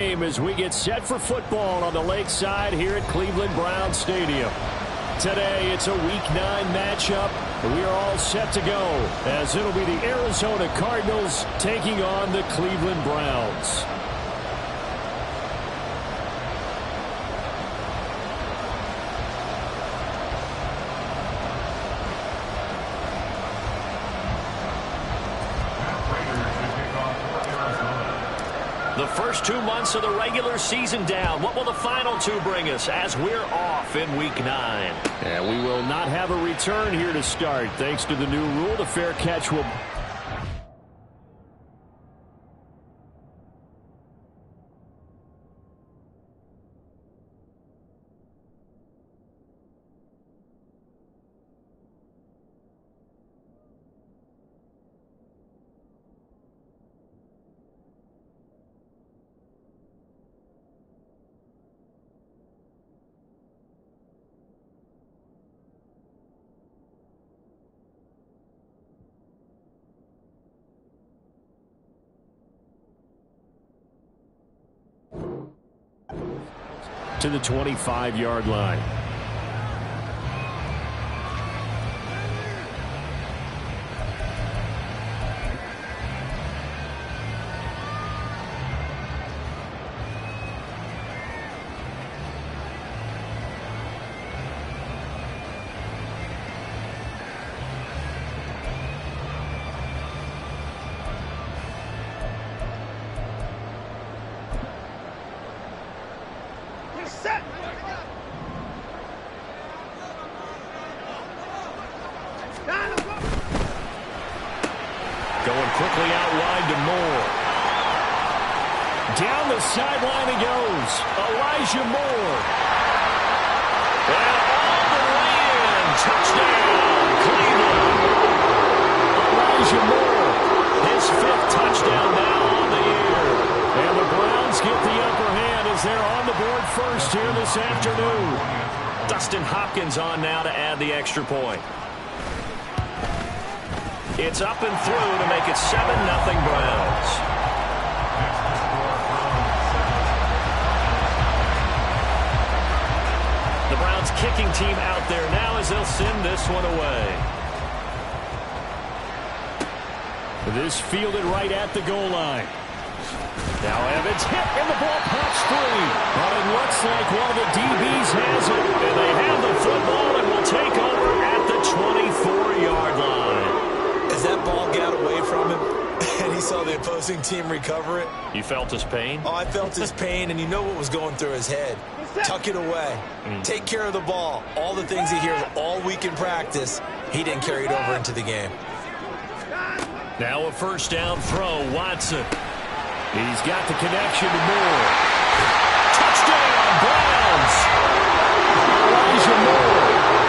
As we get set for football on the lakeside here at Cleveland Browns Stadium. Today, it's a Week 9 matchup. We are all set to go as it'll be the Arizona Cardinals taking on the Cleveland Browns. The first 2 months of the regular season down. What will the final 2 bring us as we're off in Week 9? And we will not have a return here to start. Thanks to the new rule, the fair catch will... to the 25-yard line. Going quickly out wide to Moore. Down the sideline he goes. Elijah Moore. And all the way in. Touchdown, Cleveland. Elijah Moore. His 5th touchdown now on the year. And the Browns get the upper hand as they're on the board first here this afternoon. Dustin Hopkins on now to add the extra point. It's up and through to make it 7-0 Browns. The Browns kicking team out there now as they'll send this one away. This fielded right at the goal line. Now Evans hit and the ball pops free. But it looks like one of the DBs has it. And they have the football and will take over at the 24-yard line. As that ball got away from him and he saw the opposing team recover it. You felt his pain? Oh, I felt his pain, and you know what was going through his head. Tuck it away. Take care of the ball. All the things he hears all week in practice, he didn't carry it over into the game. Now a first down throw, Watson. He's got the connection to Moore. Touchdown, Browns! Elijah Moore.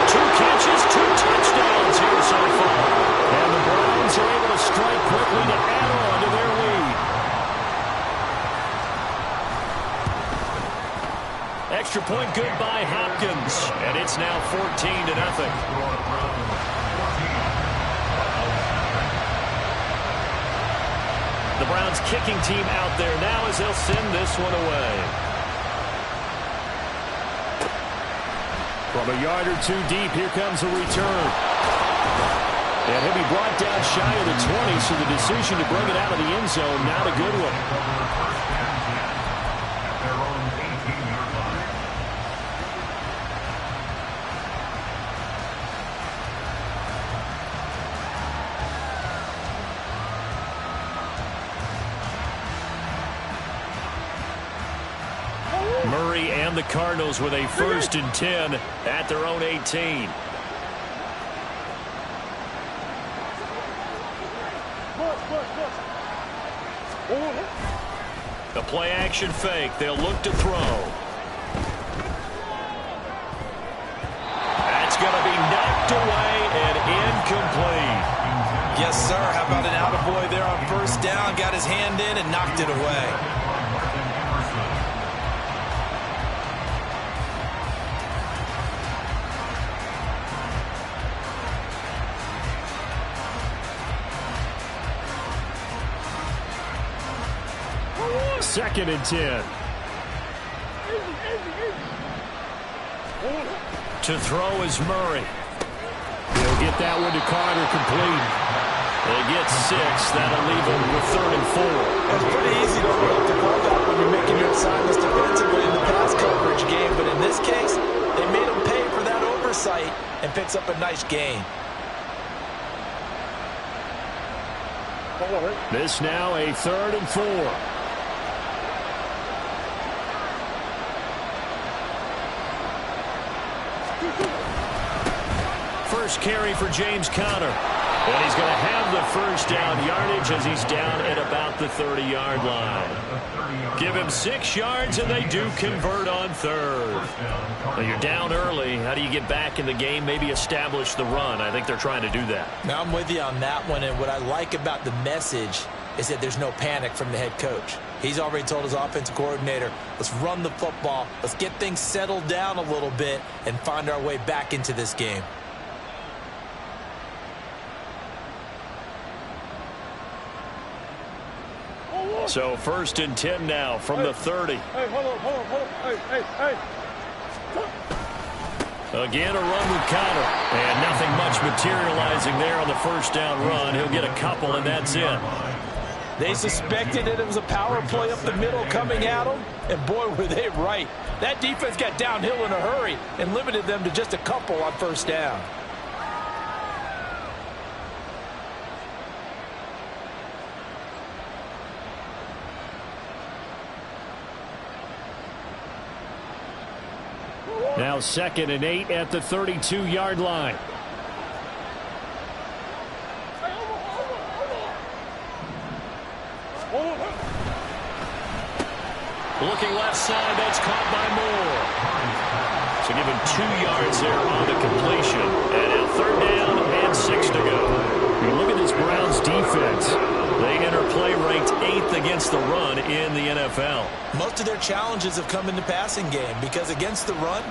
2 catches, 2 touchdowns here so far. And the Browns are able to strike quickly to add on to their lead. Extra point good by Hopkins. And it's now 14-0. The Browns kicking team out there now as they'll send this one away. From a yard or 2 deep, here comes a return. And he'll be brought down shy of the 20, so the decision to bring it out of the end zone, not a good one. Murray and the Cardinals with a 1st and 10 at their own 18. The play action fake. They'll look to throw. That's going to be knocked away and incomplete. Yes, sir. How about an attaboy there on first down? Got his hand in and knocked it away. Second and 10. To throw is Murray. He'll get that one to Carter complete. They get 6. That'll leave them with 3rd and 4. It's pretty easy to call that when you're making your assignments defensively in the pass coverage game. But in this case, they made him pay for that oversight and picks up a nice gain. This now a 3rd and 4. First carry for James Conner. And he's going to have the first down yardage as he's down at about the 30-yard line. Give him 6 yards, and they do convert on 3rd. Now you're down early. How do you get back in the game? Maybe establish the run. I think they're trying to do that. Now, I'm with you on that one, and what I like about the message is that there's no panic from the head coach. He's already told his offensive coordinator, let's run the football, let's get things settled down a little bit and find our way back into this game. So 1st and 10 now from the 30. Again, a run with Conner. And nothing much materializing there on the first down run. He'll get a couple, and that's it. They suspected that it was a power play up the middle coming at them, and boy, were they right. That defense got downhill in a hurry and limited them to just a couple on first down. Now 2nd and 8 at the 32-yard line. Looking left side, that's caught by Moore. So give him 2 yards there on the completion. And now 3rd down and 6 to go. You look at this Browns defense. They enter play ranked 8th against the run in the NFL. Most of their challenges have come in the passing game because against the run,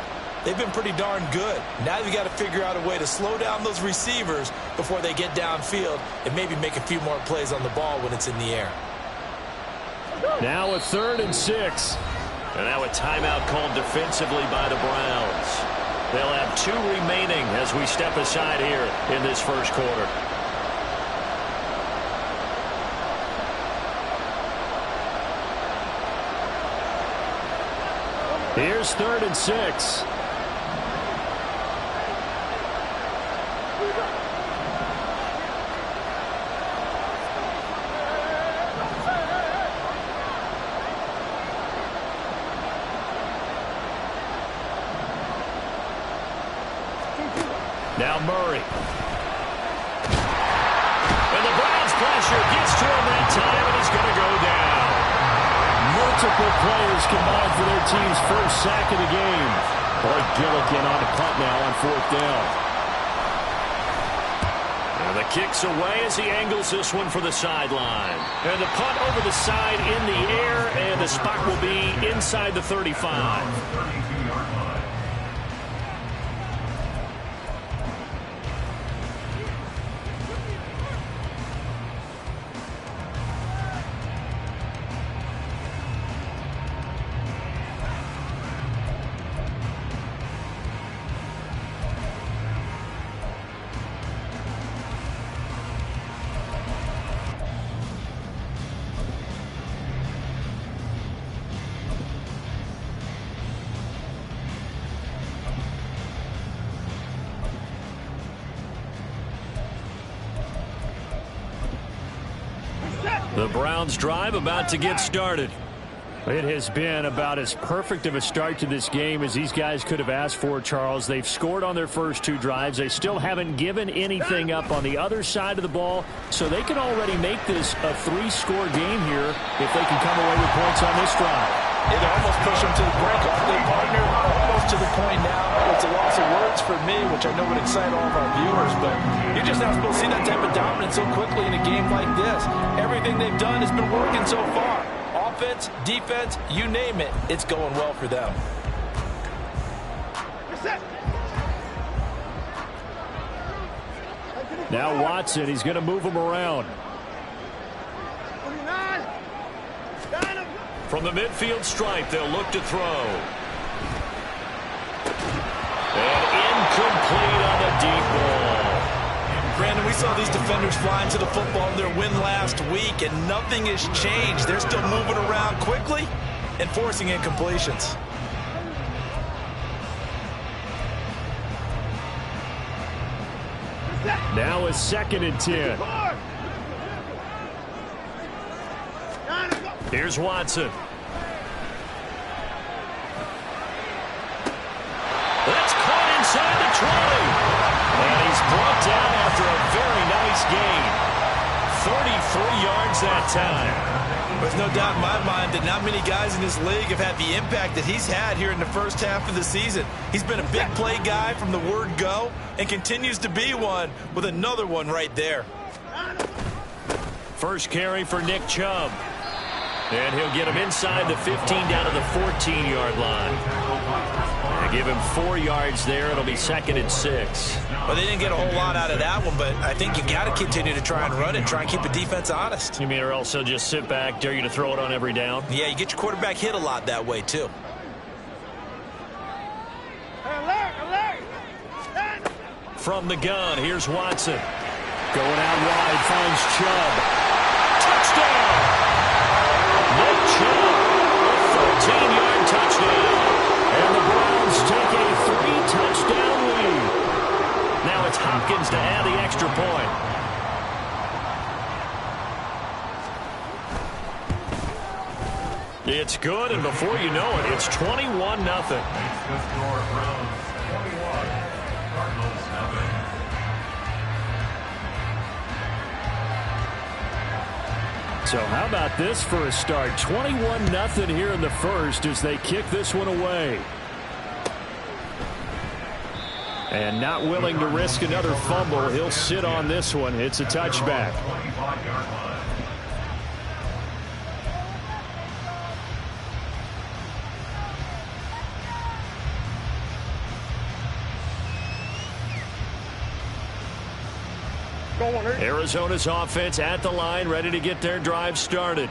they've been pretty darn good. Now you've got to figure out a way to slow down those receivers before they get downfield and maybe make a few more plays on the ball when it's in the air. Now a 3rd and 6. And now a timeout called defensively by the Browns. They'll have 2 remaining as we step aside here in this first quarter. Here's 3rd and 6. Now Murray. And the Browns pressure gets to him that time, and he's going to go down. Multiple players combined for their team's first sack of the game. Blake Gillikin on the punt now on 4th down. And the kick's away as he angles this one for the sideline. And the punt over the side in the air, and the spot will be inside the 35. The Browns drive about to get started. It has been about as perfect of a start to this game as these guys could have asked for, Charles. They've scored on their first 2 drives. They still haven't given anything up on the other side of the ball, so they can already make this a 3-score game here if they can come away with points on this drive. It almost pushed them to the brink, aren't they, partner? Almost to the point now. It's a loss of words for me, which I know would excite all of our viewers, but you're just not supposed to see that type of dominance so quickly in a game like this. Everything they've done has been working so far. Offense, defense, you name it, it's going well for them. Now Watson, he's going to move him around. From the midfield stripe, they'll look to throw. And incomplete on the deep ball. Brandon, we saw these defenders flying to the football in their win last week, and nothing has changed. They're still moving around quickly and forcing incompletions. Now a 2nd and 10. Here's Watson. That's caught inside the 20. And he's brought down after a very nice gain. 33 yards that time. There's no doubt in my mind that not many guys in this league have had the impact that he's had here in the first half of the season. He's been a big play guy from the word go and continues to be one with another one right there. First carry for Nick Chubb. And he'll get him inside the 15 down to the 14-yard line. They give him 4 yards there. It'll be 2nd and 6. Well, they didn't get a whole lot out of that one, but I think you got to continue to try and run it, try and keep the defense honest. You mean or else he'll just sit back, dare you to throw it on every down? Yeah, you get your quarterback hit a lot that way, too. From the gun, here's Watson. Going out wide, finds Chubb. Touchdown! Nick Chubb, 14-yard touchdown. And the Browns take a 3-touchdown lead. Now it's Hopkins to add the extra point. It's good, and before you know it, it's 21-0. So how about this for a start? 21-0 here in the first as they kick this one away. And not willing to risk another fumble. He'll sit on this one. It's a touchback. Arizona's offense at the line, ready to get their drive started.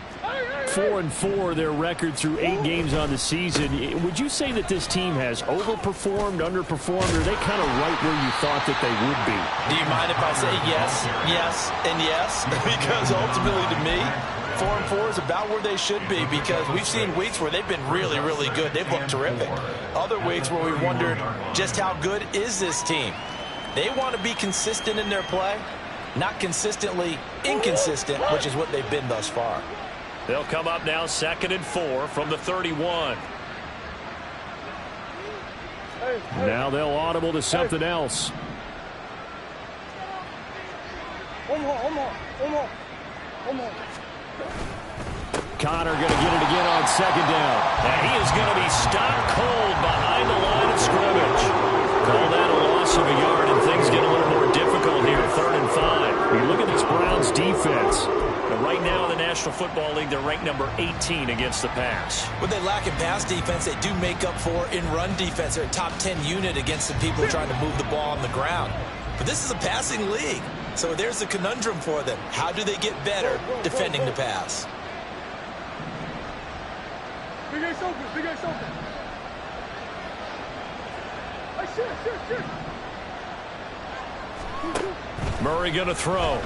4-4 their record through 8 games on the season. Would you say that this team has overperformed, underperformed, or are they kind of right where you thought that they would be? Do you mind if I say yes, yes, and yes? Because ultimately to me, 4-4 is about where they should be, because we've seen weeks where they've been really, really good. They've looked terrific. Other weeks where we wondered just how good is this team. They want to be consistent in their play, not consistently inconsistent, which is what they've been thus far. They'll come up now 2nd and 4 from the 31. Now they'll audible to something else. Connor going to get it again on 2nd down. And he is going to be stopped cold behind the line of scrimmage. Call that a loss of a yard, and things get a little more difficult here, 3rd and 5. You look at this Browns defense. But right now in the National Football League, they're ranked number 18 against the pass. What they lack in pass defense, they do make up for in run defense. They're a top 10 unit against the people trying to move the ball on the ground. But this is a passing league, so there's a conundrum for them. How do they get better defending the pass? Murray going to throw.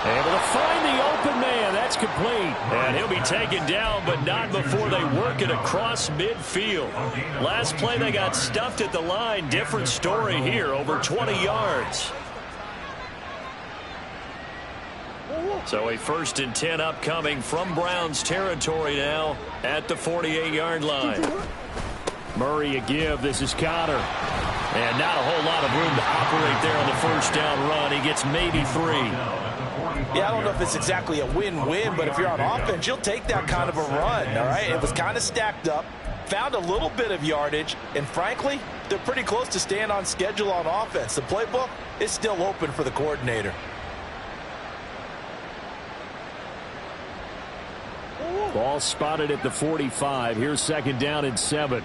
Able to find the open man. That's complete. And he'll be taken down, but not before they work it across midfield. Last play, they got stuffed at the line. Different story here, over 20 yards. So a 1st and 10 upcoming from Browns territory now at the 48-yard line. Murray a give. This is Connor. And not a whole lot of room to operate there on the first down run. He gets maybe 3. Yeah, I don't know if it's exactly a win-win, but if you're on offense, you'll take that kind of a run, all right? It was kind of stacked up, found a little bit of yardage, and frankly, they're pretty close to staying on schedule on offense. The playbook is still open for the coordinator. Ball spotted at the 45. Here's 2nd down and 7.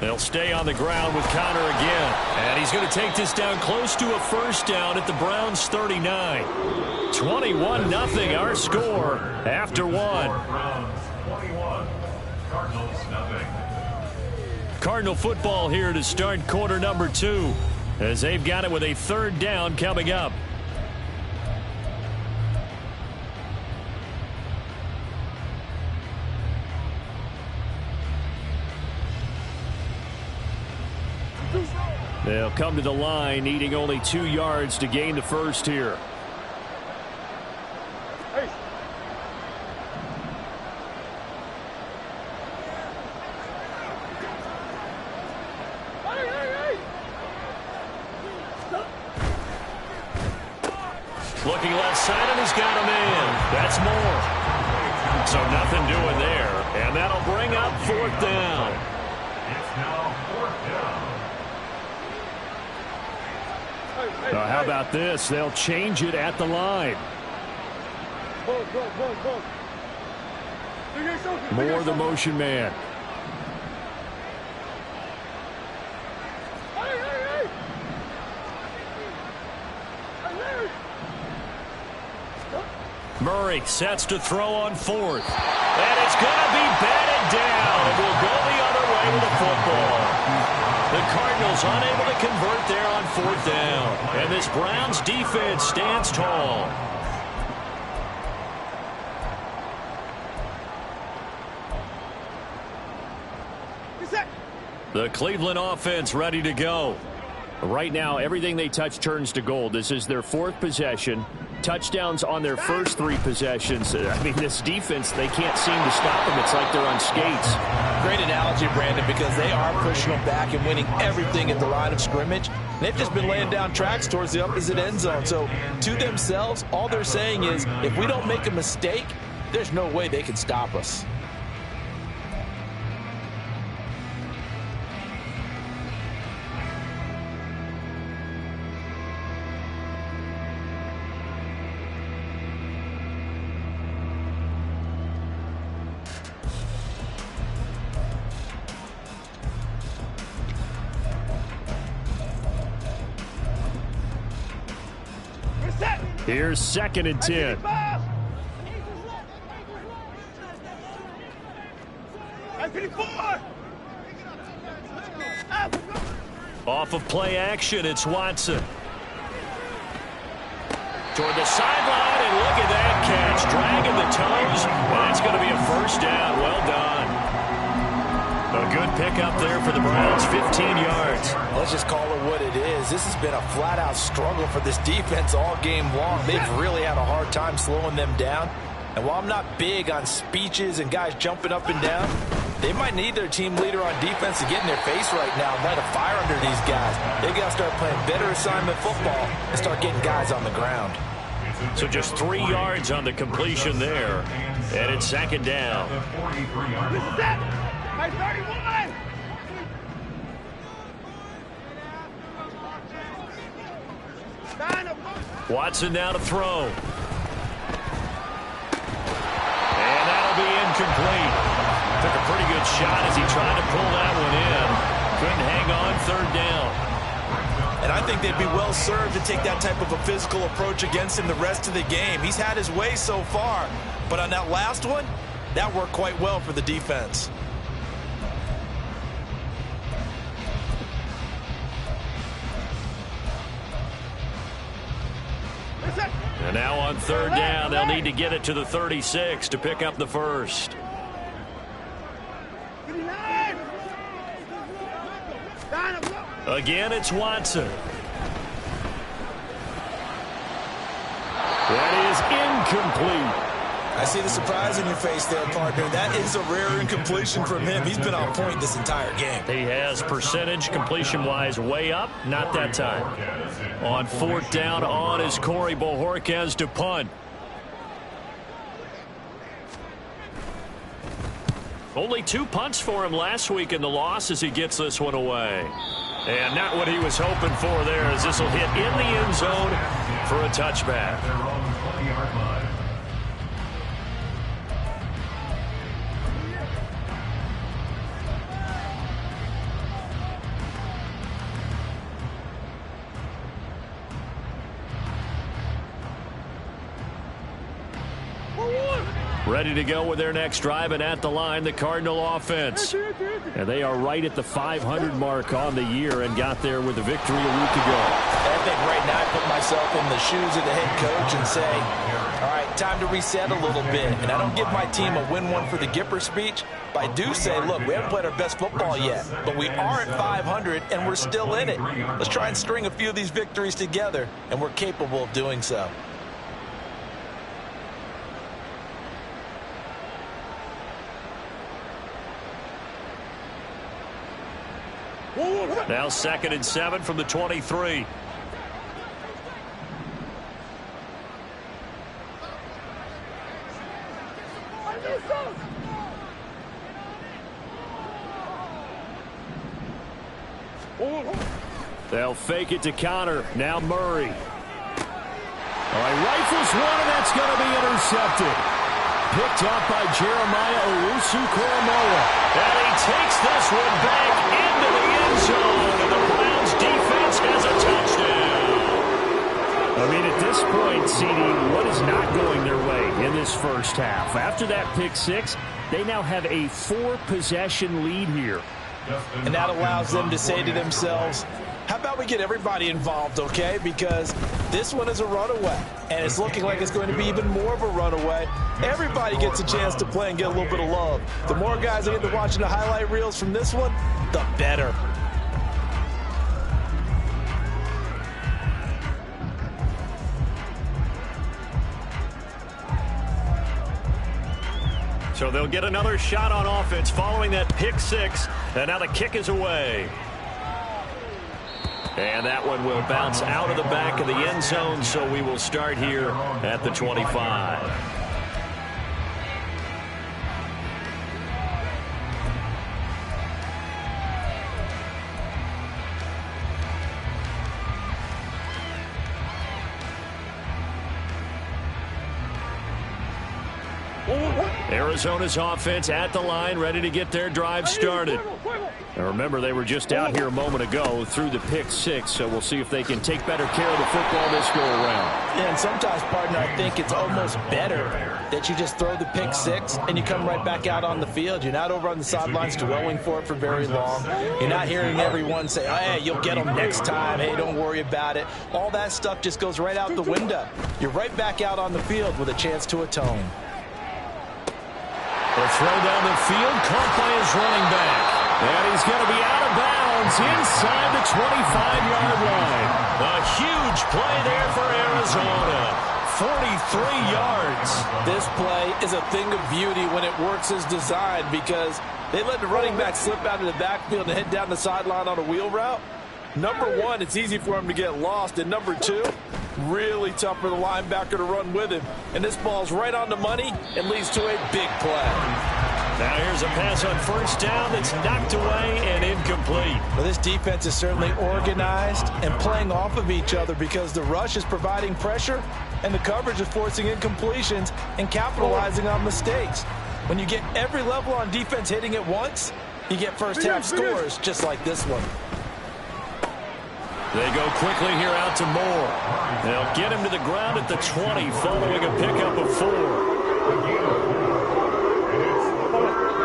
They'll stay on the ground with Connor again. And he's going to take this down close to a first down at the Browns 39. 21-0 our score after one. Cardinal football here to start quarter number 2 as they've got it with a third down coming up. They'll come to the line, needing only 2 yards to gain the first here. Looking left side, and he's got him in. That's more. So nothing doing there. And that'll bring up fourth down. It's now fourth down. How about this? They'll change it at the line. More the motion man. Murray sets to throw on fourth. And it's going to be batted down. It will go the other way with the football. The Cardinals unable to convert there on fourth down. And this Browns defense stands tall. The Cleveland offense ready to go. Right now, everything they touch turns to gold. This is their 4th possession. Touchdowns on their first 3 possessions. I mean, this defense, they can't seem to stop them. It's like they're on skates. Great analogy, Brandon, because they are pushing them back and winning everything at the line of scrimmage. They've just been laying down tracks towards the opposite end zone. So, to themselves, all they're saying is, if we don't make a mistake, there's no way they can stop us. Here's 2nd and 10. Off of play action, it's Watson. Toward the sideline, and look at that catch. Dragging the toes, and it's going to be a first down. Well done. A good pickup there for the Browns, 15 yards. Let's just call it what it is. This has been a flat-out struggle for this defense all game long. They've really had a hard time slowing them down. And while I'm not big on speeches and guys jumping up and down, they might need their team leader on defense to get in their face right now and light a fire under these guys. They got to start playing better assignment football and start getting guys on the ground. So just 3 yards on the completion there. And it's 2nd down. Watson now to throw. And that'll be incomplete. Took a pretty good shot as he tried to pull that one in. Couldn't hang on 3rd down. And I think they'd be well served to take that type of a physical approach against him the rest of the game. He's had his way so far, but on that last one, that worked quite well for the defense. And now on 3rd down, they'll need to get it to the 36 to pick up the first. Again, it's Watson. That is incomplete. I see the surprise in your face there, partner. That is a rare incompletion from him. He's been on point this entire game. He has percentage completion-wise way up. Not that time. On 4th down, on is Corey Bojorquez to punt. Only 2 punts for him last week in the loss as he gets this one away. And not what he was hoping for there, as this will hit in the end zone for a touchback. Ready to go with their next drive, and at the line, the Cardinal offense. And they are right at the 500 mark on the year and got there with a victory a week ago. I think right now I put myself in the shoes of the head coach and say, all right, time to reset a little bit. And I don't give my team a win one for the Gipper speech, but I do say, look, we haven't played our best football yet, but we are at 500 and we're still in it. Let's try and string a few of these victories together, and we're capable of doing so. Now 2nd and 7 from the 23. They'll fake it to Connor. Now Murray. All right, rifles one, and that's going to be intercepted. Picked up by Jeremiah Owusu-Koramoah. And he takes this one back into the end zone, and the Browns defense has a touchdown. I mean, at this point, CD, what is not going their way in this first half? After that pick six, they now have a 4-possession lead here. And that allows them to say to themselves, how about we get everybody involved, okay? Because this one is a runaway, and it's looking like it's going to be even more of a runaway. Everybody gets a chance to play and get a little bit of love. The more guys I get to watching the highlight reels from this one, the better. So they'll get another shot on offense following that pick six, and now the kick is away. And that one will bounce out of the back of the end zone, so we will start here at the 25. Arizona's offense at the line, ready to get their drive started. Now remember, they were just out here a moment ago through the pick six, so we'll see if they can take better care of the football this go around. Yeah, and sometimes, partner, I think it's almost better that you just throw the pick six and you come right back out on the field. You're not over on the sidelines dwelling for it for very long. You're not hearing everyone say, oh, hey, you'll get them next time. Hey, don't worry about it. All that stuff just goes right out the window. You're right back out on the field with a chance to atone. The throw down the field, caught by his running back. And he's going to be out of bounds inside the 25-yard line. A huge play there for Arizona. 43 yards. This play is a thing of beauty when it works as designed, because they let the running back slip out of the backfield and head down the sideline on a wheel route. Number one, it's easy for him to get lost. And number two, really tough for the linebacker to run with him. And this ball's right on the money and leads to a big play. Now here's a pass on first down that's knocked away and incomplete. Well, this defense is certainly organized and playing off of each other, because the rush is providing pressure and the coverage is forcing incompletions and capitalizing on mistakes. When you get every level on defense hitting at once, you get first half scores just like this one. They go quickly here out to Moore. They'll get him to the ground at the 20 following a pickup of 4.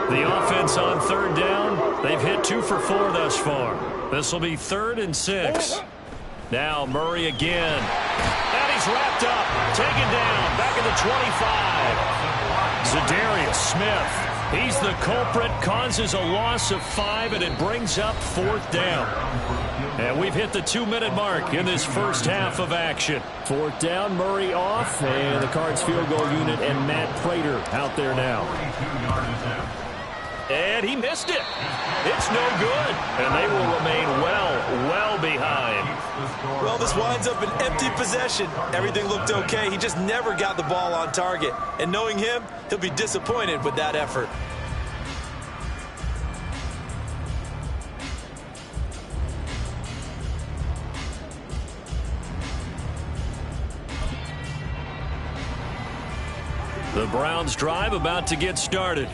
The offense on third down, they've hit 2 for 4 thus far. This will be 3rd and 6. Now Murray again. And he's wrapped up, taken down, back at the 25. Zadarius Smith. He's the culprit, causes a loss of 5, and it brings up 4th down. And we've hit the 2-minute mark in this first half of action. 4th down, Murray off, and the Cards field goal unit and Matt Prater out there now. And he missed it. It's no good. And they will remain well behind. Well, this winds up an empty possession. Everything looked okay. He just never got the ball on target. And knowing him, he'll be disappointed with that effort. The Browns drive about to get started.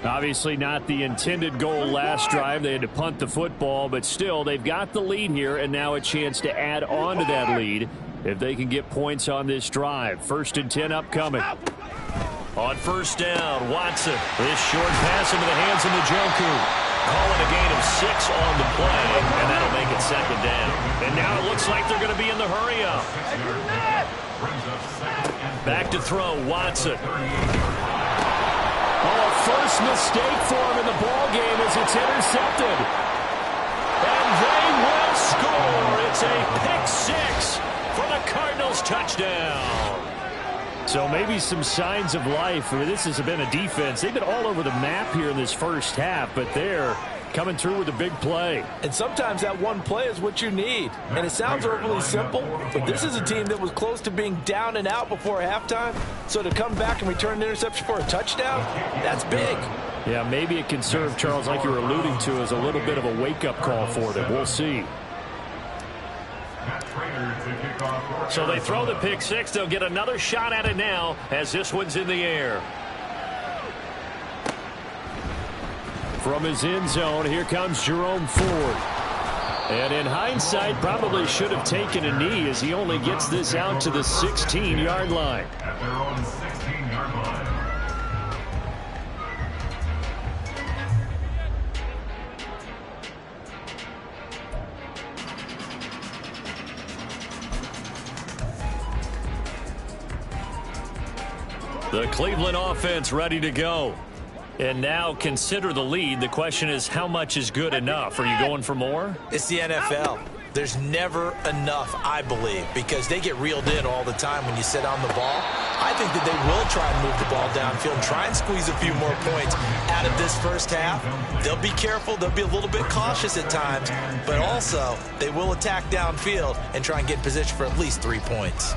Obviously not the intended goal last drive. They had to punt the football, but still they've got the lead here, and now a chance to add on to that lead if they can get points on this drive. 1st and 10 upcoming. On first down, Watson. This short pass into the hands of Njoku. Call it a gain of 6 on the play, and that'll make it second down. And now it looks like they're going to be in the hurry-up. Back to throw, Watson. Oh, first mistake for him in the ball game as it's intercepted. And they will score. It's a pick 6 for the Cardinals touchdown. So maybe some signs of life. This has been a defense. They've been all over the map here in this first half, but they're coming through with a big play. And sometimes that one play is what you need. And it sounds overly simple, but this is a team that was close to being down and out before halftime. So to come back and return an interception for a touchdown, that's big. Yeah, maybe it can serve, Charles, like you were alluding to, as a little bit of a wake-up call for them. We'll see. So they throw the pick 6. They'll get another shot at it now as this one's in the air. From his end zone, here comes Jerome Ford. And in hindsight, probably should have taken a knee as he only gets this out to the 16-yard line. At their own 16-yard line. The Cleveland offense ready to go. And now consider the lead. The question is, how much is good enough? Are you going for more? It's the NFL. There's never enough, I believe, because they get reeled in all the time when you sit on the ball. I think that they will try and move the ball downfield, try and squeeze a few more points out of this first half. They'll be careful. They'll be a little bit cautious at times, but also they will attack downfield and try and get in position for at least 3 points.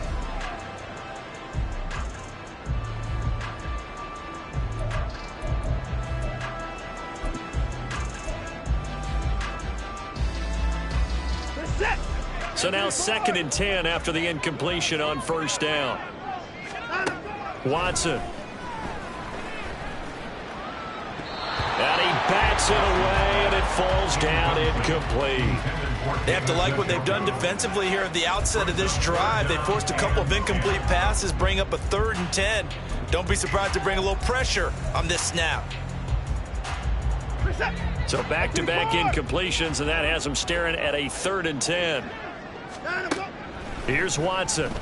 So now 2nd and 10 after the incompletion on first down. Watson. And he bats it away, and it falls down incomplete. They have to like what they've done defensively here at the outset of this drive. They forced a couple of incomplete passes, bring up a 3rd and 10. Don't be surprised to bring a little pressure on this snap. So back-to-back incompletions, and that has them staring at a 3rd and 10. Here's Watson. And he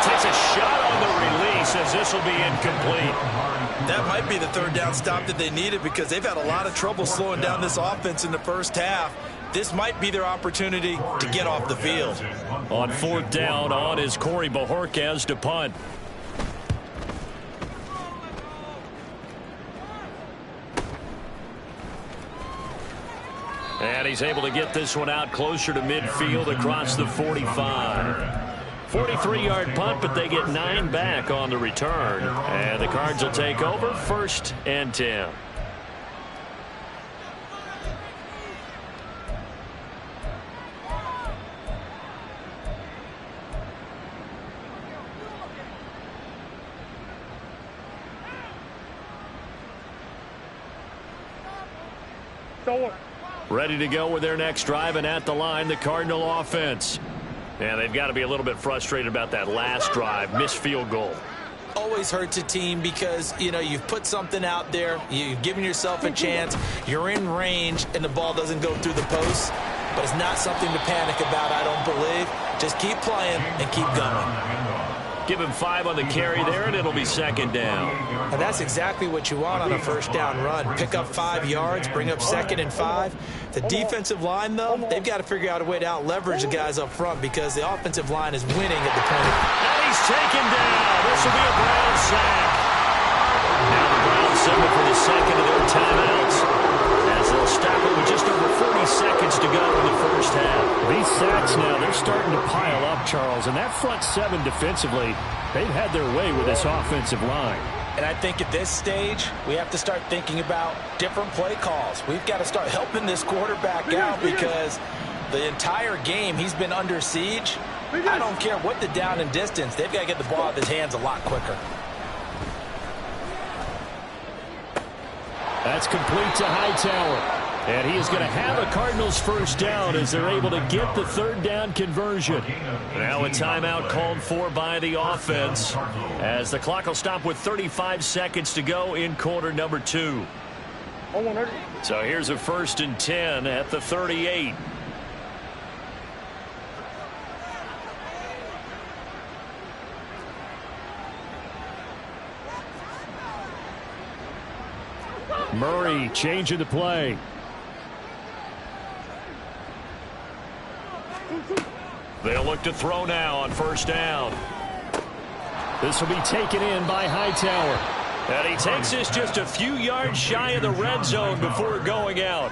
takes a shot on the release as this will be incomplete. That might be the 3rd down stop that they needed because they've had a lot of trouble slowing down this offense in the first half. This might be their opportunity to get off the field. On 4th down, on is Corey Bojorquez to punt. And he's able to get this one out closer to midfield across the 45. 43-yard punt, but they get 9 back on the return. And the Cards will take over 1st and 10. Ready to go with their next drive, and at the line, the Cardinal offense. And they've got to be a little bit frustrated about that last drive, missed field goal. Always hurts a team because, you know, you've put something out there, you've given yourself a chance, you're in range, and the ball doesn't go through the post. But it's not something to panic about, I don't believe. Just keep playing and keep going. Give him 5 on the carry there, and it'll be 2nd down. And that's exactly what you want on a 1st down run. Pick up 5 yards, bring up 2nd and 5. The defensive line, though, they've got to figure out a way to out-leverage the guys up front because the offensive line is winning at the point. And he's taken down. This will be a Brown sack. Now the Browns settle for the 2nd of their timeouts as they'll stop it with just over 40 seconds to go in the first half. These sacks now, they're starting to pile up, Charles. And that front 7 defensively, they've had their way with this offensive line. And I think at this stage, we have to start thinking about different play calls. We've got to start helping this quarterback out because the entire game he's been under siege. I don't care what the down and distance. They've got to get the ball out of his hands a lot quicker. That's complete to Hightower. And he is going to have a Cardinals first down as they're able to get the third down conversion. Now a timeout called for by the offense as the clock will stop with 35 seconds to go in quarter number 2. So here's a 1st and 10 at the 38. Murray changing the play. They'll look to throw now on first down. This will be taken in by Hightower. And he takes this just a few yards shy of the red zone before going out.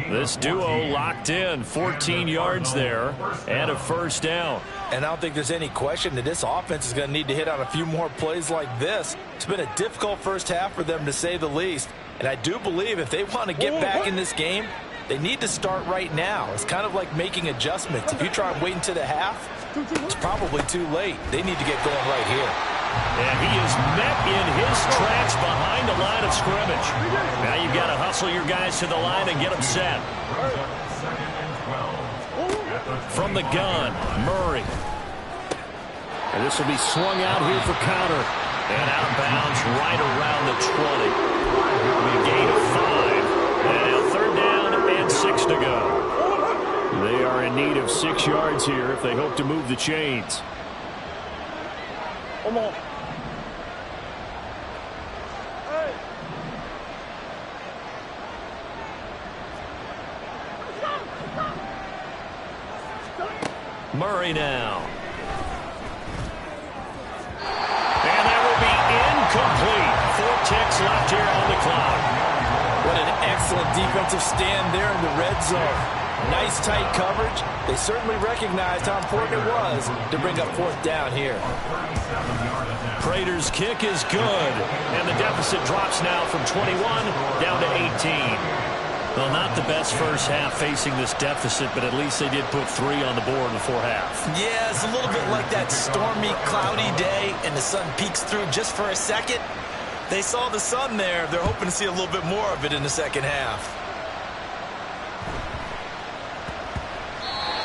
This duo locked in, 14 yards there and a first down. And I don't think there's any question that this offense is going to need to hit on a few more plays like this. It's been a difficult first half for them, to say the least. And I do believe if they want to get back in this game, they need to start right now. It's kind of like making adjustments. If you try and wait until the half, it's probably too late. They need to get going right here. And he is met in his tracks behind the line of scrimmage. Now you've got to hustle your guys to the line and get them set. From the gun, Murray. And this will be swung out here for counter. And out of bounds right around the 20. A gain of 5. And now third down and 6 to go. They are in need of 6 yards here if they hope to move the chains. Come on. Murray now. And that will be incomplete. 4 ticks left here on the clock. What an excellent defensive stand there in the red zone. Nice tight coverage. They certainly recognized how important it was to bring up 4th down here. Prater's kick is good. And the deficit drops now from 21 down to 18. Well, not the best first half facing this deficit, but at least they did put 3 on the board before half. Yeah, it's a little bit like that stormy, cloudy day, and the sun peeks through just for a second. They saw the sun there. They're hoping to see a little bit more of it in the second half.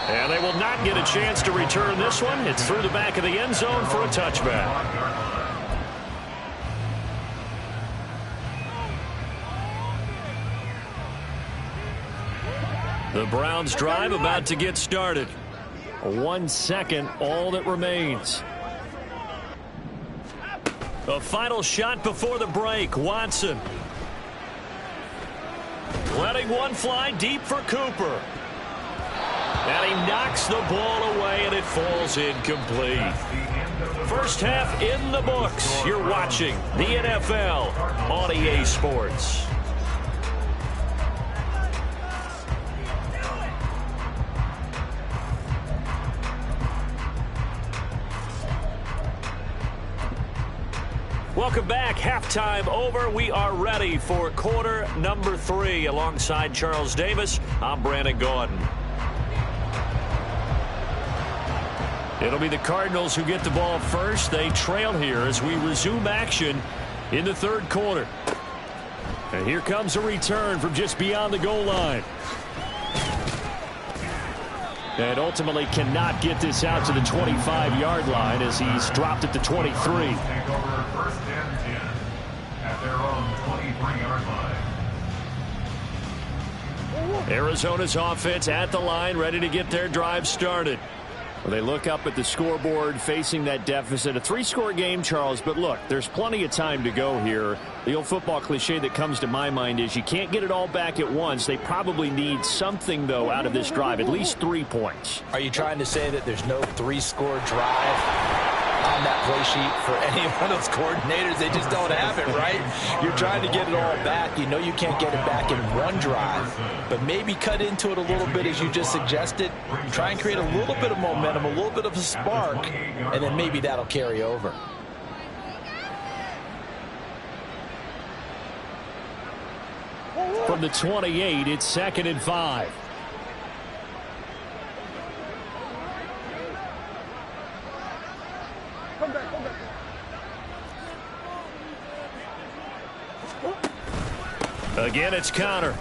And they will not get a chance to return this one. It's through the back of the end zone for a touchback. The Browns drive about to get started. 1 second, all that remains. A final shot before the break. Watson. Letting one fly deep for Cooper. And he knocks the ball away, and it falls incomplete. First half in the books. You're watching the NFL on EA Sports. Welcome back. Halftime over. We are ready for quarter number 3. Alongside Charles Davis, I'm Brandon Gordon. It'll be the Cardinals who get the ball first. They trail here as we resume action in the third quarter. And here comes a return from just beyond the goal line. And ultimately cannot get this out to the 25-yard line as he's dropped at the 23. Take over 1st and 10 at their own 23-yard line. Arizona's offense at the line, ready to get their drive started. Well, they look up at the scoreboard facing that deficit. A 3-score game, Charles, but look, there's plenty of time to go here. The old football cliche that comes to my mind is you can't get it all back at once. They probably need something, though, out of this drive, at least 3 points. Are you trying to say that there's no 3-score drive on that play sheet for any one of those coordinators? They just don't have it, right? You're trying to get it all back. You know you can't get it back in one drive, but maybe cut into it a little bit as you just suggested. Try and create a little bit of momentum, a little bit of a spark, and then maybe that'll carry over. From the 28, it's 2nd and 5. Again, it's counter.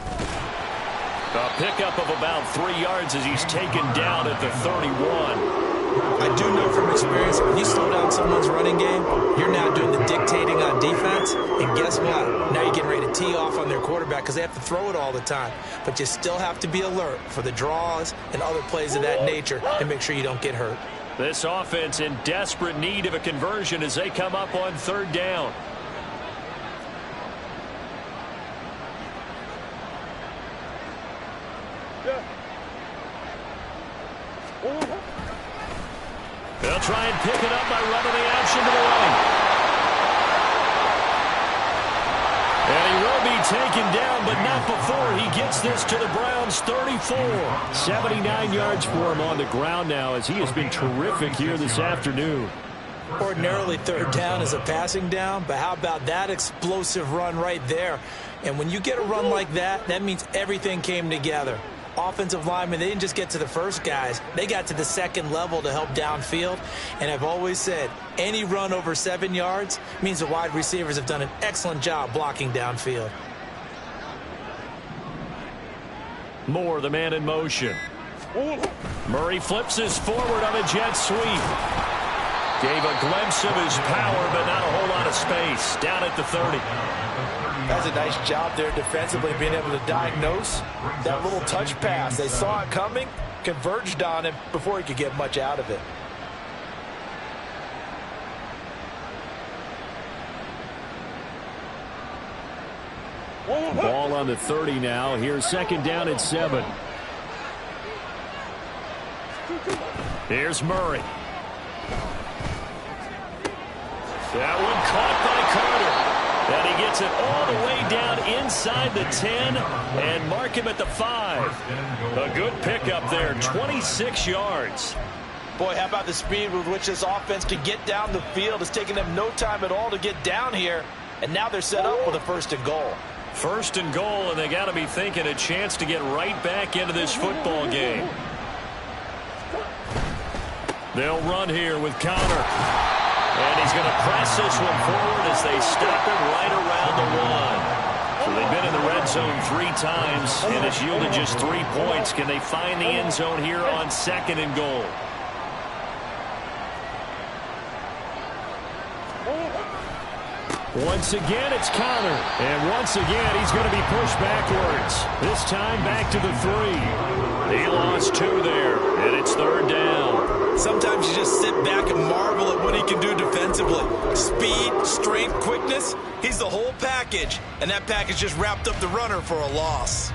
A pickup of about 3 yards as he's taken down at the 31. I do know from experience, when you slow down someone's running game, you're now doing the dictating on defense, and guess what? Now you're getting ready to tee off on their quarterback because they have to throw it all the time. But you still have to be alert for the draws and other plays of that nature and make sure you don't get hurt. This offense in desperate need of a conversion as they come up on 3rd down. They'll try and pick it up by running the option to the right. And he will be taken down, but not before he gets this to the Browns' 34. 79 yards for him on the ground now as he has been terrific here this afternoon. Ordinarily, 3rd down is a passing down, but how about that explosive run right there? And when you get a run like that, that means everything came together. Offensive linemen, they didn't just get to the first guys. They got to the 2nd level to help downfield. And I've always said, any run over 7 yards means the wide receivers have done an excellent job blocking downfield. Moore, the man in motion. Murray flips his forward on a jet sweep. Gave a glimpse of his power, but not a whole lot of space. Down at the 30. That's a nice job there defensively, being able to diagnose that little touch pass. They saw it coming, converged on him before he could get much out of it. Ball on the 30 now. Here's 2nd down and 7. Here's Murray. That one caught by Carter. And he gets it all the way down inside the 10 and mark him at the 5. A good pickup there, 26 yards. Boy, how about the speed with which this offense can get down the field? It's taking them no time at all to get down here. And now they're set up with a 1st and goal. 1st and goal, and they got to be thinking a chance to get right back into this football game. They'll run here with Connor. And he's going to press this one forward as they stop him right around the 1. So they've been in the red zone 3 times, and it's yielded just 3 points. Can they find the end zone here on 2nd and goal? Once again, it's Connor. And once again, he's going to be pushed backwards. This time back to the 3. He lost 2 there, and it's 3rd down. Sometimes you just sit back and marvel at what he can do defensively. Speed, strength, quickness, he's the whole package. And that package just wrapped up the runner for a loss.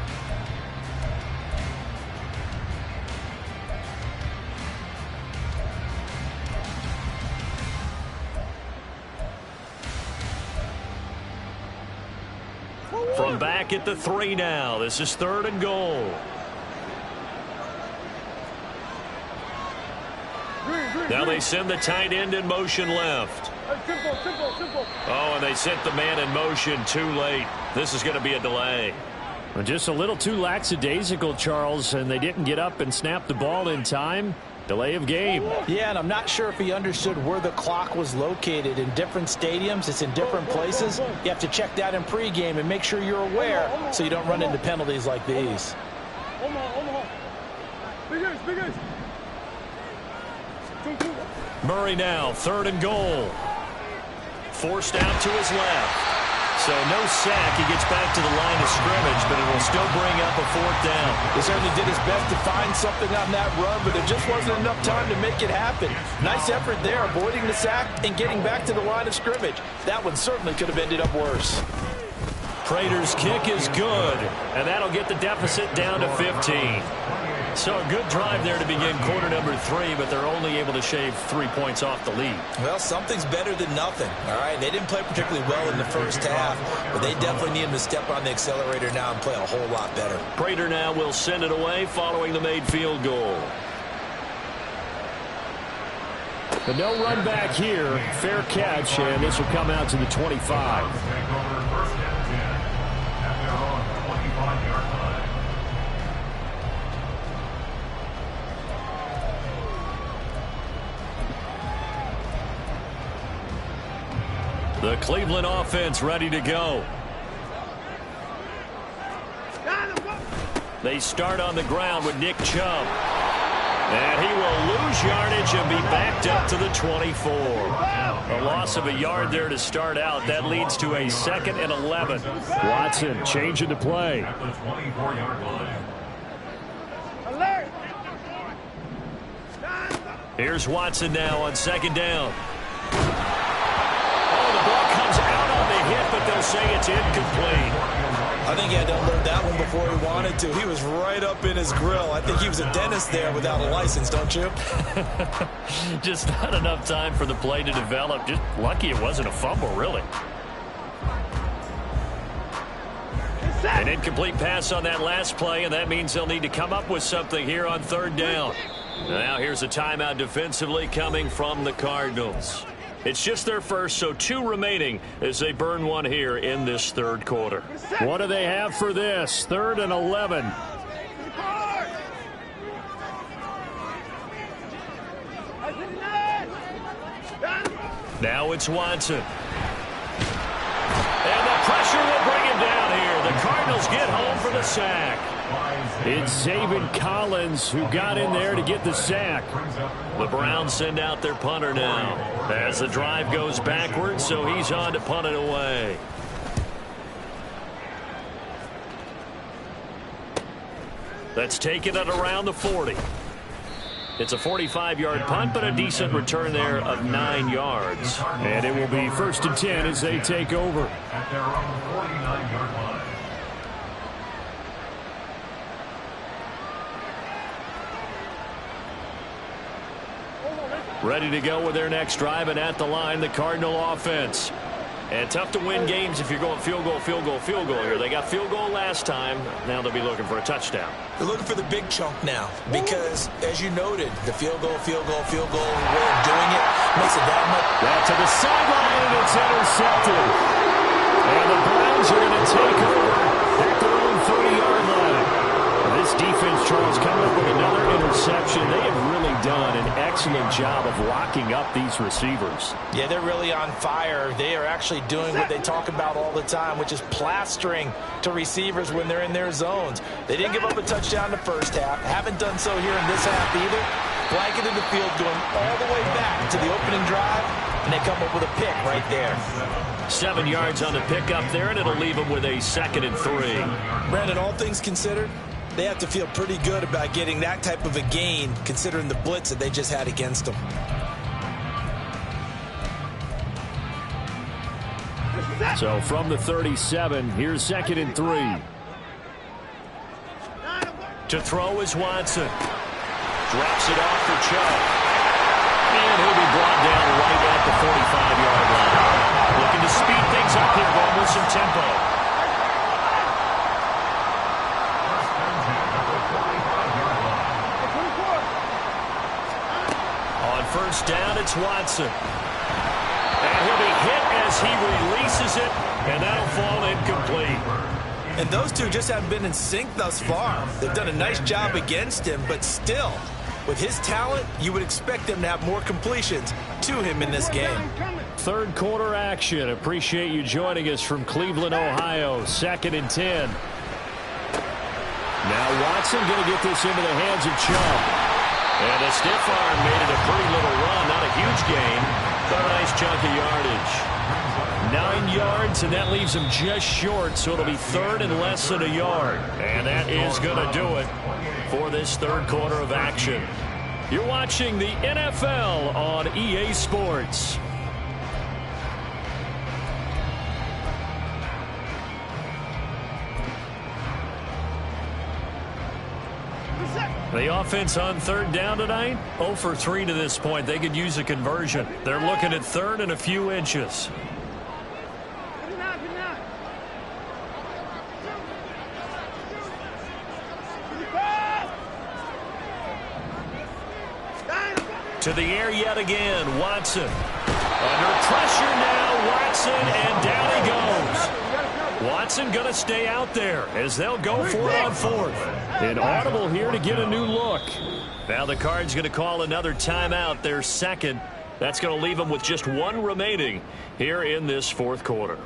From back at the 3 now, this is 3rd and goal. Now they send the tight end in motion left. Oh, and they sent the man in motion too late. This is going to be a delay. Just a little too lackadaisical, Charles, and they didn't get up and snap the ball in time. Delay of game. Yeah, and I'm not sure if he understood where the clock was located. In different stadiums, it's in different places. You have to check that in pregame and make sure you're aware so you don't run into penalties like these. Murray now, 3rd and goal. Forced out to his left. So no sack. He gets back to the line of scrimmage, but it will still bring up a 4th down. He certainly did his best to find something on that run, but there just wasn't enough time to make it happen. Nice effort there, avoiding the sack and getting back to the line of scrimmage. That one certainly could have ended up worse. Prater's kick is good, and that'll get the deficit down to 15. So a good drive there to begin quarter number 3, but they're only able to shave 3 points off the lead. Well, something's better than nothing, all right? They didn't play particularly well in the first half, but they definitely need him to step on the accelerator now and play a whole lot better. Prater now will send it away following the made field goal. But no run back here. Fair catch, and this will come out to the 25. The Cleveland offense ready to go. They start on the ground with Nick Chubb. And he will lose yardage and be backed up to the 24. A loss of a yard there to start out. That leads to a 2nd and 11. Watson changing the play. At the 24-yard line. Here's Watson now on 2nd down. Oh, the ball comes out on the hit, but they'll say it's incomplete. I think he had to unload that one before he wanted to. He was right up in his grill. I think he was a dentist there without a license, don't you? Just not enough time for the play to develop. Just lucky it wasn't a fumble, really. An incomplete pass on that last play, and that means they'll need to come up with something here on 3rd down. Now here's a timeout defensively coming from the Cardinals. It's just their first, so 2 remaining as they burn one here in this 3rd quarter. What do they have for this? 3rd and 11. Now it's Watson. And the pressure will bring him down here. The Cardinals get home for the sack. It's Zaven Collins who got in there to get the sack. The Browns send out their punter now as the drive goes backwards, so he's on to punt it away. That's taken at around the 40. It's a 45-yard punt, but a decent return there of 9 yards. And it will be 1st and 10 as they take over. At their own 49-yard line. Ready to go with their next drive, and at the line, the Cardinal offense. And tough to win games if you're going field goal, field goal, field goal here. They got field goal last time. Now they'll be looking for a touchdown. They're looking for the big chunk now because, as you noted, the field goal, field goal, field goal way of doing it makes it that much. That to the sideline, and it's intercepted. And the Browns are going to take over at their own 30-yard line. This defense, Charles, coming up with another interception. They have really done an excellent job of locking up these receivers. Yeah, they're really on fire. They are actually doing what they talk about all the time, which is plastering to receivers when they're in their zones. They didn't give up a touchdown in the first half. Haven't done so here in this half either. Blanketed the field going all the way back to the opening drive, and they come up with a pick right there. 7 yards on the pickup there, and it'll leave them with a 2nd and 3. Brandon, all things considered, they have to feel pretty good about getting that type of a gain considering the blitz that they just had against them. So from the 37, here's 2nd and 3. To throw is Watson. Drops it off for Chubb. And he'll be brought down right at the 45-yard line. Looking to speed things up here, going with some tempo. First down, it's Watson. And he'll be hit as he releases it, and that'll fall incomplete. And those two just haven't been in sync thus far. They've done a nice job against him, but still, with his talent, you would expect them to have more completions to him in this game. 3rd quarter action. Appreciate you joining us from Cleveland, Ohio. 2nd and 10. Now Watson going to get this into the hands of Chubb. And the stiff arm made it a pretty little run. Not a huge gain, but a nice chunk of yardage. 9 yards, and that leaves him just short, so it'll be 3rd and less than a yard. And that is going to do it for this 3rd quarter of action. You're watching the NFL on EA Sports. The offense on 3rd down tonight, 0 for 3 to this point. They could use a conversion. They're looking at 3rd and a few inches. To the air yet again, Watson. Under pressure now, Watson, and down he goes. Watson going to stay out there as they'll go for it on 4th. An audible here to get a new look. Now the Cards going to call another timeout, their 2nd. That's going to leave them with just 1 remaining here in this 4th quarter.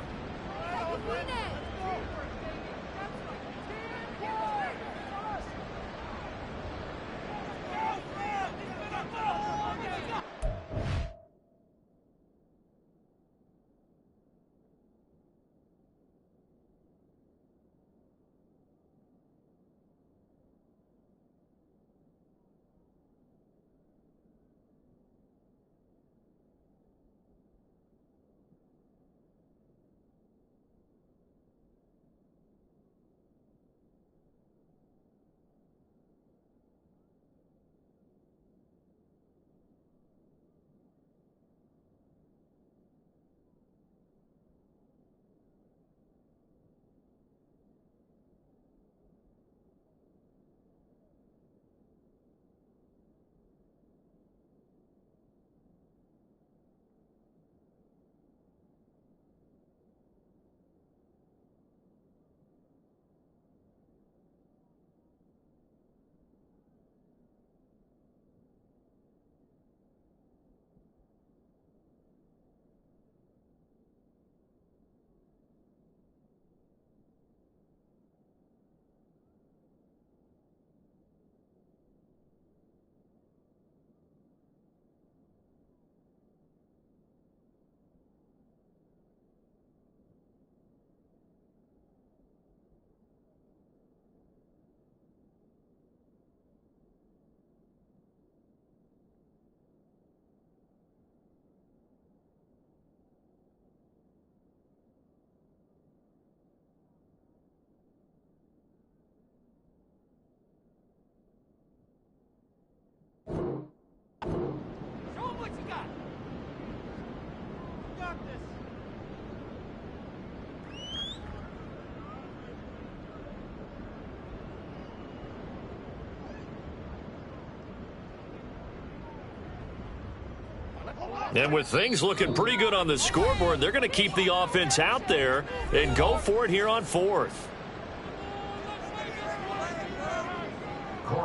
And with things looking pretty good on the scoreboard, they're going to keep the offense out there and go for it here on 4th.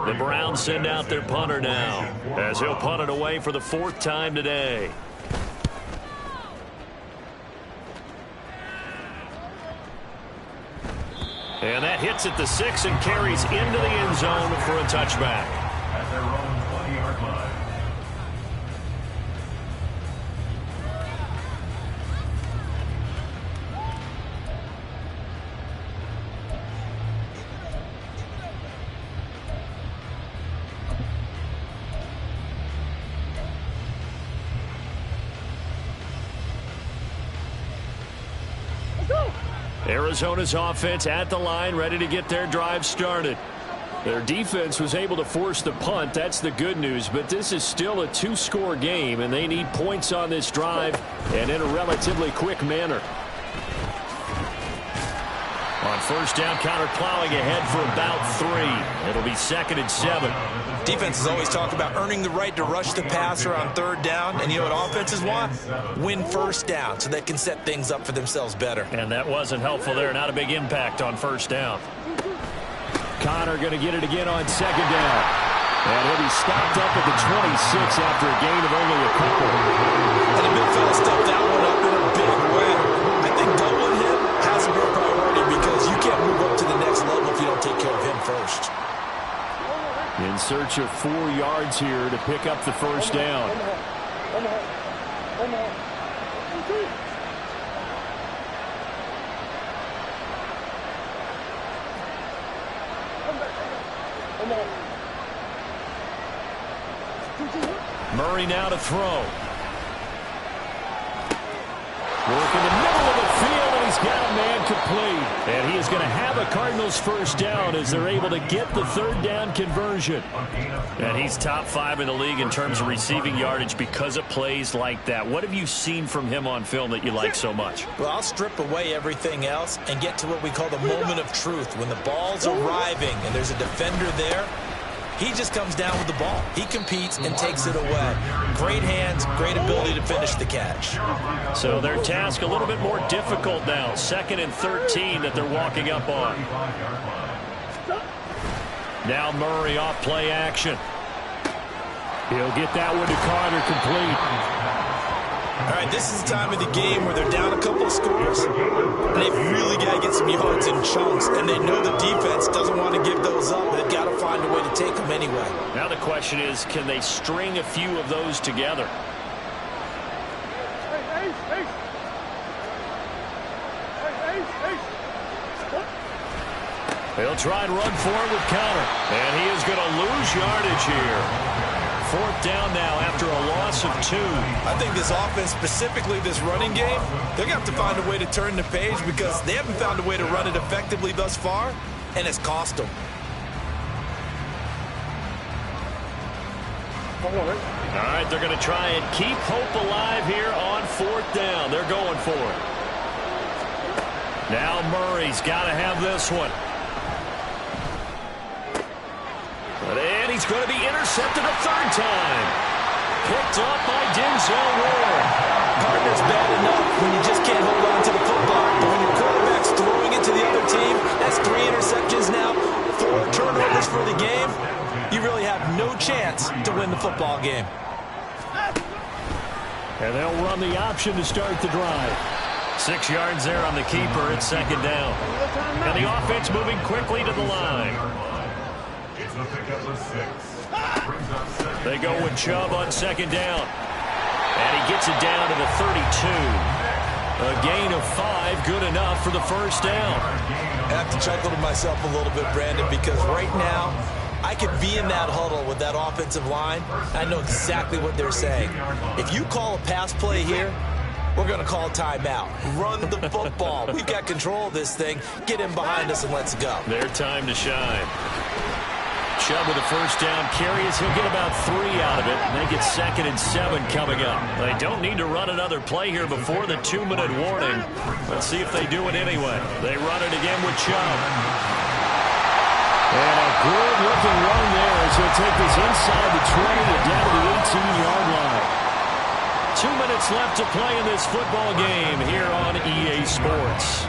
The Browns send out their punter now, as he'll punt it away for the 4th time today. And that hits at the 6 and carries into the end zone for a touchback. At their own 20-yard line. Arizona's offense at the line, ready to get their drive started. Their defense was able to force the punt. That's the good news, but this is still a 2-score game, and they need points on this drive and in a relatively quick manner. On first down, counter plowing ahead for about 3. It'll be 2nd and 7. Defenses always talk about earning the right to rush the passer on 3rd down. And you know what offenses want? Win first down so they can set things up for themselves better. And that wasn't helpful there. Not a big impact on first down. Connor going to get it again on 2nd down. And he'll be stopped up at the 26 after a gain of only a couple. And the big fella stepped that one up in a big way. I think doubling him has to be a priority because you can't move up to the next level if you don't take care of him first. In search of 4 yards here to pick up the first down. Murray now to throw. Work in the middle of the field, and he's got a man complete. And he is going to have a Cardinals first down as they're able to get the 3rd down conversion. And he's top 5 in the league in terms of receiving yardage because of plays like that. What have you seen from him on film that you like so much? Well, I'll strip away everything else and get to what we call the moment of truth. When the ball's arriving and there's a defender there, he just comes down with the ball. He competes and takes it away. Great hands, great ability to finish the catch. So their task a little bit more difficult now. 2nd and 13 that they're walking up on. Now Murray off play action. He'll get that one to Carter complete. All right, this is the time of the game where they're down a couple of scores. And they've really got to get some yards in chunks. And they know the defense doesn't want to give those up. They've got to find a way to take them anyway. Now the question is, can they string a few of those together? He'll try and run for it with counter. And he is going to lose yardage here. 4th down now after a loss of 2. I think this offense, specifically this running game, they're going to have to find a way to turn the page because they haven't found a way to run it effectively thus far, and it's cost them. All right, they're going to try and keep hope alive here on 4th down. They're going for it. Now Murray's got to have this one. And he's going to be intercepted a 3rd time. Picked up by Denzel Ward. Partner's bad enough when you just can't hold on to the football. But when your quarterback's throwing it to the other team, that's 3 interceptions now, 4 turnovers for the game. You really have no chance to win the football game. And they'll run the option to start the drive. 6 yards there on the keeper. It's 2nd down. And the offense moving quickly to the line. They go with Chubb on 2nd down. And he gets it down to the 32. A gain of 5, good enough for the first down. I have to chuckle to myself a little bit, Brandon, because right now I could be in that huddle with that offensive line. I know exactly what they're saying. If you call a pass play here, we're going to call timeout. Run the football. We've got control of this thing. Get in behind us and let's go. Their time to shine. Chubb with a first down carry as he'll get about 3 out of it. And they get 2nd and 7 coming up. They don't need to run another play here before the 2-minute warning. Let's see if they do it anyway. They run it again with Chubb. And a good-looking run there as he'll take this inside the 20 and down to the 18-yard line. 2 minutes left to play in this football game here on EA Sports.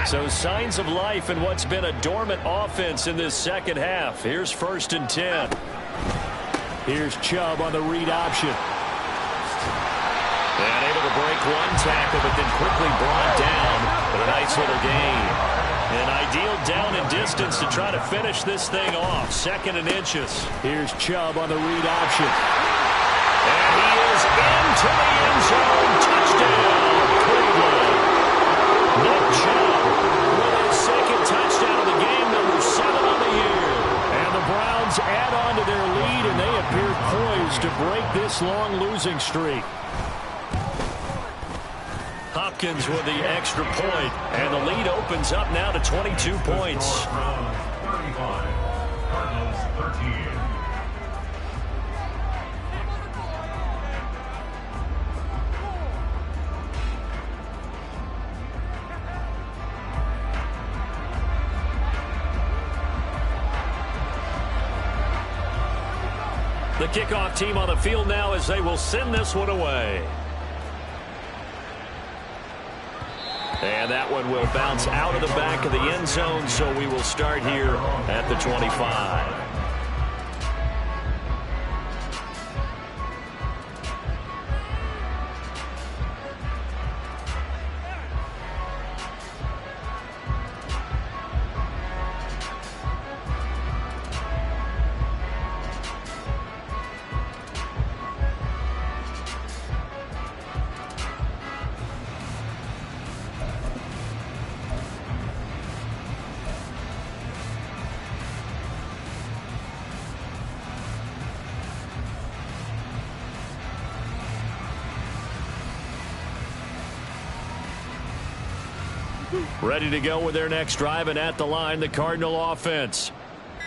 So signs of life in what's been a dormant offense in this second half. Here's 1st and 10. Here's Chubb on the read option. And able to break one tackle, but then quickly brought down. But a nice little gain. An ideal down and distance to try to finish this thing off. 2nd and inches. Here's Chubb on the read option. And he is into the end zone. Touchdown, Cleveland. Nick Chubb with his 2nd touchdown of the game, number 7 on the year. And the Browns add on to their lead, and they appear poised to break this long losing streak. Hopkins with the extra point, and the lead opens up now to 22 points. Cardinals 13. The kickoff team on the field now as they will send this one away. And that one will bounce out of the back of the end zone, so we will start here at the 25. Ready to go with their next drive, and at the line, the Cardinal offense.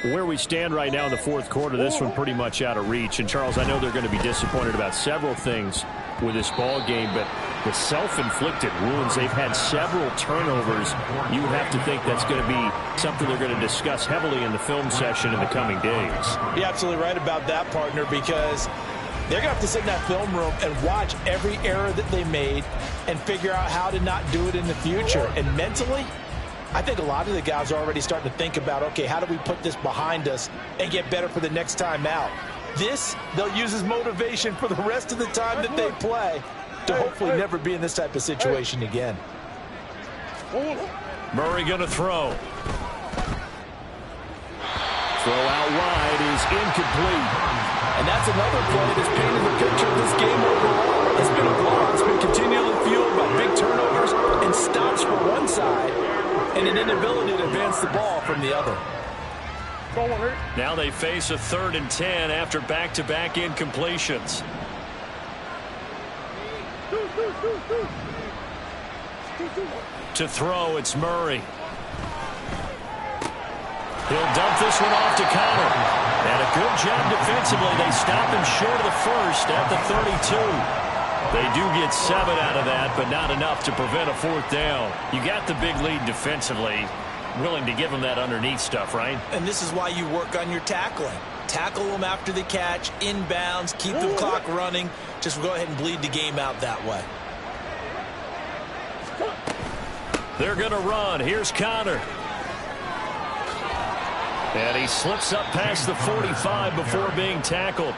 Where we stand right now in the 4th quarter, this one pretty much out of reach. And, Charles, I know they're going to be disappointed about several things with this ball game, but the self-inflicted wounds, they've had several turnovers. You have to think that's going to be something they're going to discuss heavily in the film session in the coming days. You're absolutely right about that, partner, because they're going to have to sit in that film room and watch every error that they made and figure out how to not do it in the future. And mentally, I think a lot of the guys are already starting to think about, okay, how do we put this behind us and get better for the next time out? This, they'll use as motivation for the rest of the time that they play to hopefully never be in this type of situation again. Murray going to throw. Throw out wide is incomplete. And that's another play that's painted the picture of this game overall. It's been a blowout. It's been continually fueled by big turnovers and stops from one side and an inability to advance the ball from the other. Now they face a 3rd and 10 after back-to-back incompletions. To throw, it's Murray. He'll dump this one off to Connor. And a good job defensively. They stop him short of the 1st at the 32. They do get 7 out of that, but not enough to prevent a 4th down. You got the big lead defensively. Willing to give them that underneath stuff, right? And this is why you work on your tackling. Tackle them after the catch, inbounds, keep the clock running. Just go ahead and bleed the game out that way. They're going to run. Here's Connor. And he slips up past the 45 before being tackled.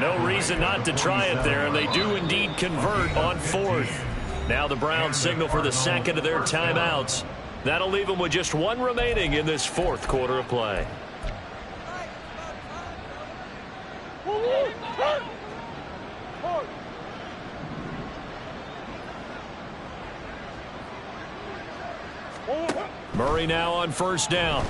No reason not to try it there, and they do indeed convert on 4th. Now the Browns signal for the 2nd of their timeouts. That'll leave them with just 1 remaining in this 4th quarter of play. Murray now on 1st down.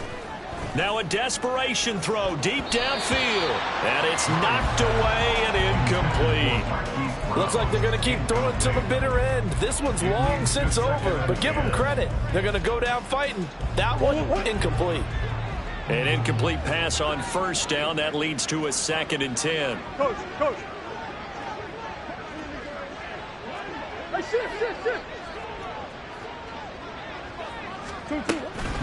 Now a desperation throw deep downfield. And it's knocked away and incomplete. Looks like they're going to keep throwing to the bitter end. This one's long since over, but give them credit. They're going to go down fighting. That one, incomplete. An incomplete pass on first down. That leads to a 2nd and 10. Coach. Hey, shift.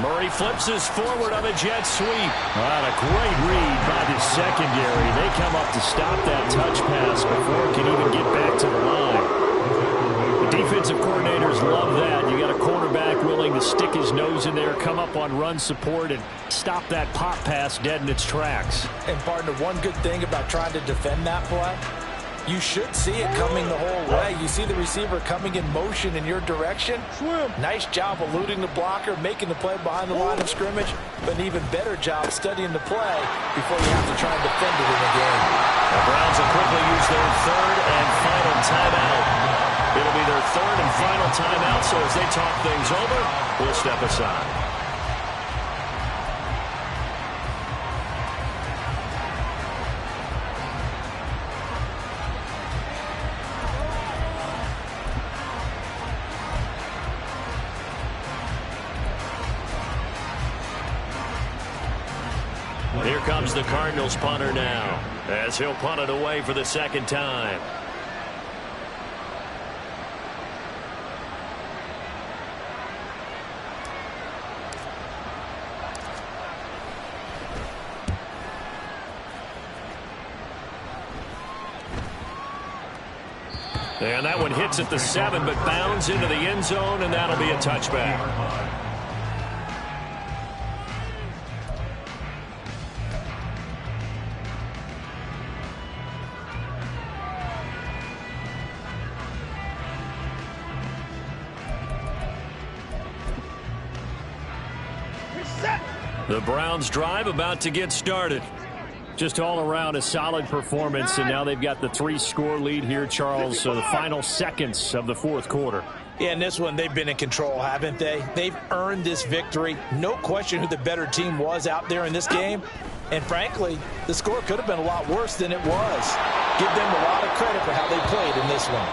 Murray flips his forward on a jet sweep. What a great read by the secondary. They come up to stop that touch pass before it can even get back to the line. The defensive coordinators love that. You got a quarterback willing to stick his nose in there, come up on run support, and stop that pop pass dead in its tracks. And, partner, one good thing about trying to defend that play, you should see it coming the whole way. You see the receiver coming in motion in your direction. Nice job eluding the blocker, making the play behind the line of scrimmage, but an even better job studying the play before you have to try and defend it in the game. The Browns will quickly use their 3rd and final timeout. It'll be their 3rd and final timeout, so as they talk things over, we'll step aside. Here comes the Cardinals punter now, as he'll punt it away for the 2nd time. And that one hits at the 7, but bounds into the end zone, and that'll be a touchback. The Browns drive about to get started. Just all around a solid performance, and now they've got the 3-score lead here, Charles, so the final seconds of the 4th quarter. Yeah, in this one, they've been in control, haven't they? They've earned this victory. No question who the better team was out there in this game. And frankly, the score could have been a lot worse than it was. Give them a lot of credit for how they played in this one.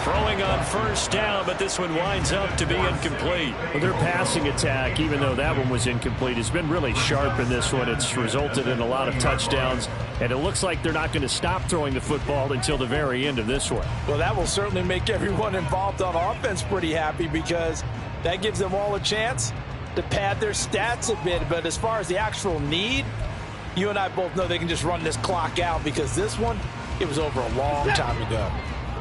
Throwing on first down, but this one winds up to be incomplete. Well, their passing attack, even though that one was incomplete, has been really sharp in this one. It's resulted in a lot of touchdowns, and it looks like they're not going to stop throwing the football until the very end of this one. Well, that will certainly make everyone involved on offense pretty happy, because that gives them all a chance to pad their stats a bit. But as far as the actual need, you and I both know they can just run this clock out, because this one, it was over a long time ago.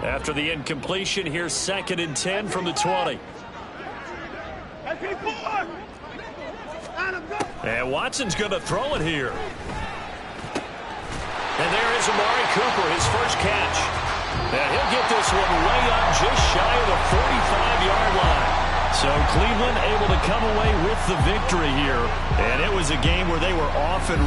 After the incompletion, here's 2nd and 10 from the 20. And Watson's going to throw it here. And there is Amari Cooper, his first catch. And he'll get this one way up just shy of the 45-yard line. So Cleveland able to come away with the victory here. And it was a game where they were off and